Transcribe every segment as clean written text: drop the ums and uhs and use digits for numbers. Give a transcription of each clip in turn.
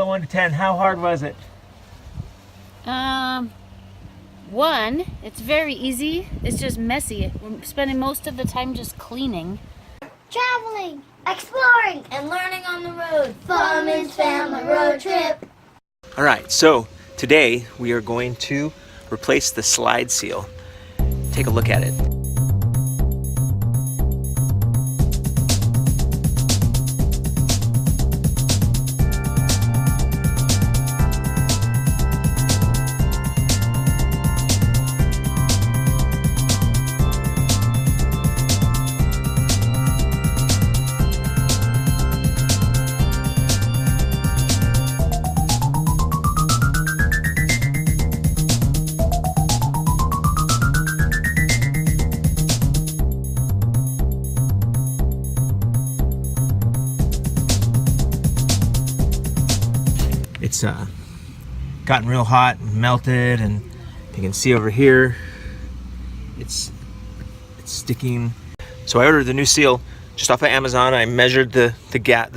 of 1 to 10, how hard was it? 1, it's very easy. It's just messy. We're spending most of the time just cleaning. Traveling, exploring, and learning on the road. Fulltime Family Road Trip. All right, so today we are going to replace the slide seal. Take a look at it. It's gotten real hot and melted, and you can see over here it's sticking. So I ordered the new seal just off of Amazon. I measured the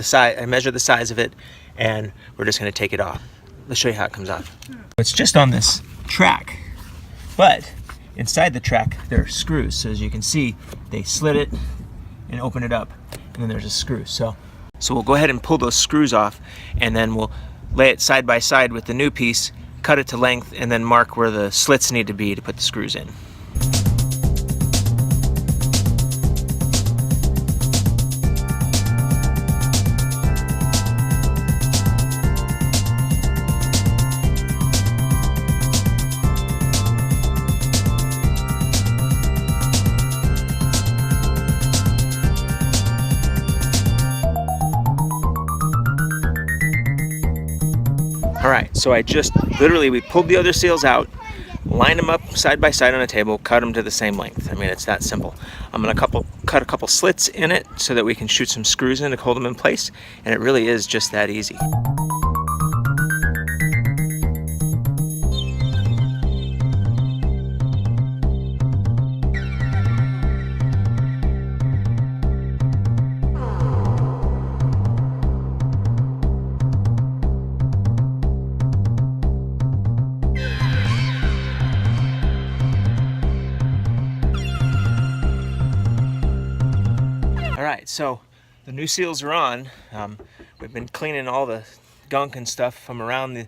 size. I measured the size of it, and we're just going to take it off. Let's show you how it comes off. It's just on this track, but inside the track there are screws. So as you can see, they slit it and open it up, and then there's a screw. So we'll go ahead and pull those screws off, and then we'll lay it side by side with the new piece, cut it to length, and then mark where the slits need to be to put the screws in. All right, so we pulled the other seals out, lined them up side by side on a table, cut them to the same length. I mean, it's that simple. I'm gonna cut a couple slits in it so that we can shoot some screws in to hold them in place, and it really is just that easy. All right, so the new seals are on. We've been cleaning all the gunk and stuff from around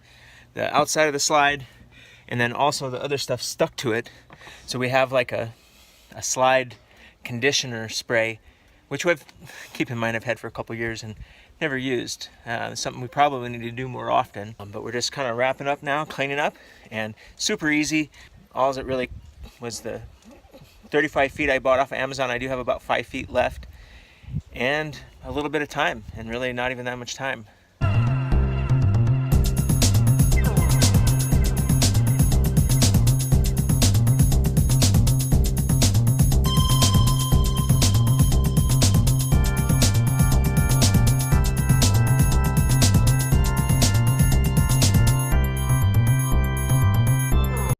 the outside of the slide, and then also the other stuff stuck to it. So we have like a slide conditioner spray, which keep in mind I've had for a couple years and never used. It's something we probably need to do more often, but we're just kind of wrapping up now, cleaning up, and super easy. All it really was the 35 feet I bought off of Amazon. I do have about 5 feet left, and a little bit of time, and really not even that much time.